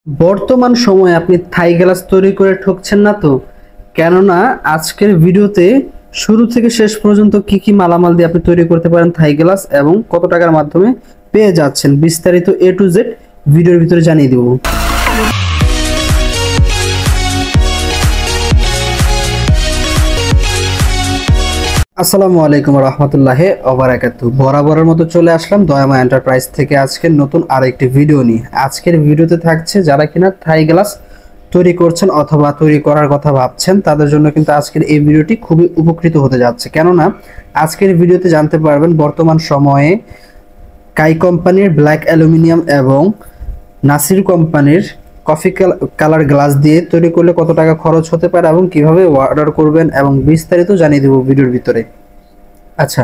বর্তমান সময়ে আপনি থাই গ্লাস তৈরি করে ঠকছেন না তো? কেননা আজকের ভিডিওতে শুরু থেকে শেষ পর্যন্ত কি কি মালামাল দিয়ে আপনি তৈরি করতে পারেন থাই গ্লাস এবং কত টাকার মাধ্যমে পেয়ে যাচ্ছেন বিস্তারিত A to Z ভিডিওর ভিতরে জানিয়ে দেব। আসসালামু আলাইকুম রহমতুল্লাহি ওয়া বারাকাতুহু। বরাবরের মতো চলে আসলাম দয়ামা এন্টারপ্রাইজ থেকে আজকের নতুন আরেকটি ভিডিও নিয়ে। আজকের ভিডিওতে থাকছে যারা কিনা থাই গ্লাস তৈরি করছেন অথবা তৈরি করার কথা ভাবছেন তাদের জন্য কিন্তু আজকের এই ভিডিওটি খুবই উপকৃত হতে যাচ্ছে। কেননা আজকের ভিডিওতে জানতে পারবেন বর্তমান সময়ে কাই কোম্পানির ব্ল্যাক অ্যালুমিনিয়াম এবং নাসির কোম্পানির কফি কালার গ্লাস দিয়ে তৈরি করলে কত টাকা খরচ হতে পারে এবং কিভাবে অর্ডার করবেন এবং বিস্তারিত জানিয়ে দেব ভিডিওর ভিতরে। আচ্ছা,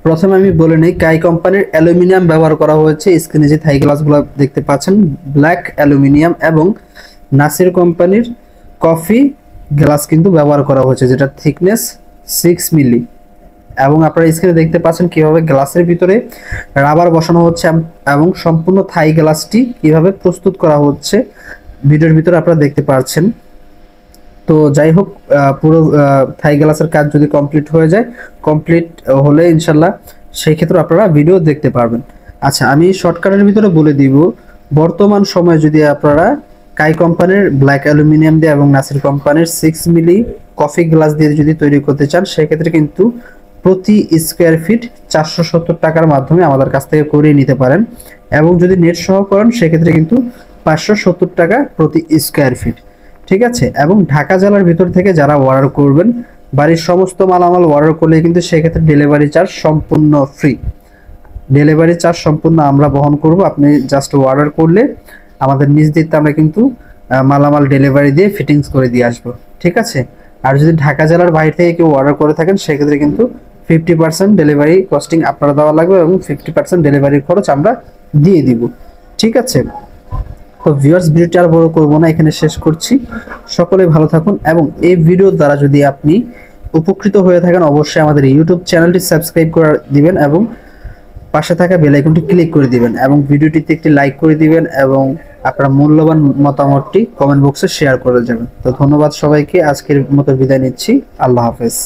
প্রথমে আমি বলে নেই কাই কোম্পানির অ্যালুমিনিয়াম ব্যবহার করা হয়েছে। স্ক্রিনে যে থাই গ্লাসগুলো দেখতে পাচ্ছেন ব্ল্যাক অ্যালুমিনিয়াম এবং নাসির কোম্পানির কফি গ্লাস কিন্তু ব্যবহার করা হয়েছে, যেটা থিকনেস 6 মিলি। এবং আপনারা স্ক্রিনে দেখতে পাচ্ছেন কিভাবে গ্লাসের ভিতরে রাবার বসানো হচ্ছে এবং সম্পূর্ণ থাই গ্লাসটি কিভাবে প্রস্তুত করা হচ্ছে ভিডিওর ভিতরে আপনারা দেখতে পাচ্ছেন। তো যাই হোক, পুরো থাই গ্লাসের কাজ যদি কমপ্লিট হয়ে যায়, কমপ্লিট হলে ইনশাল্লাহ সেই ক্ষেত্রে আপনারা ভিডিও দেখতে পারবেন। আচ্ছা, আমি শর্টকাটের ভিতরে বলে দিব, বর্তমান সময়ে যদি আপনারা কাই কোম্পানির ব্ল্যাক অ্যালুমিনিয়াম দিয়ে এবং নাসির কোম্পানির 6 মিলি কফি গ্লাস দিয়ে যদি তৈরি করতে চান, সেক্ষেত্রে কিন্তু প্রতি স্কোয়ার ফিট 470 টাকার মাধ্যমে আমাদের কাছ থেকে করিয়ে নিতে পারেন। এবং যদি নেট সহ করেন সেক্ষেত্রে কিন্তু 570 টাকা প্রতি স্কোয়ার ফিট। ঠিক আছে। এবং ঢাকা জেলার ভিতর থেকে যারা অর্ডার করবেন, বাড়ির সমস্ত মালামাল অর্ডার করলে কিন্তু সেক্ষেত্রে ডেলিভারি চার্জ সম্পূর্ণ ফ্রি। ডেলিভারি চার্জ সম্পূর্ণ আমরা বহন করব। আপনি জাস্ট অর্ডার করলে আমাদের নিজ দায়িত্বে আমরা কিন্তু মালামাল ডেলিভারি দিয়ে ফিটিংস করে দিয়ে আসবো। ঠিক আছে। আর যদি ঢাকা জেলার বাইরে থেকে কেউ অর্ডার করে থাকেন সেক্ষেত্রে কিন্তু 50% ডেলিভারি কস্টিং আপনারা দেওয়া লাগবে এবং 50% ডেলিভারির খরচ আমরা দিয়ে দিব। ঠিক আছে। তো ভিউয়ার্স, ভিডিওটি আর বড় করব না, এখানে শেষ করছি। সকলে ভালো থাকুন এবং এই ভিডিও দ্বারা যদি আপনি উপকৃত হয়ে থাকেন অবশ্যই আমাদের ইউটিউব চ্যানেলটি সাবস্ক্রাইব করে দিবেন এবং পাশে থাকা বেল আইকনটি ক্লিক করে দিবেন এবং ভিডিওটিতে একটি লাইক করে দিবেন এবং আপনার মূল্যবান মতামতটি কমেন্ট বক্সে শেয়ার করে যাবেন। তো ধন্যবাদ সবাইকে, আজকের মতো বিদায় নিচ্ছি। আল্লাহ হাফেজ।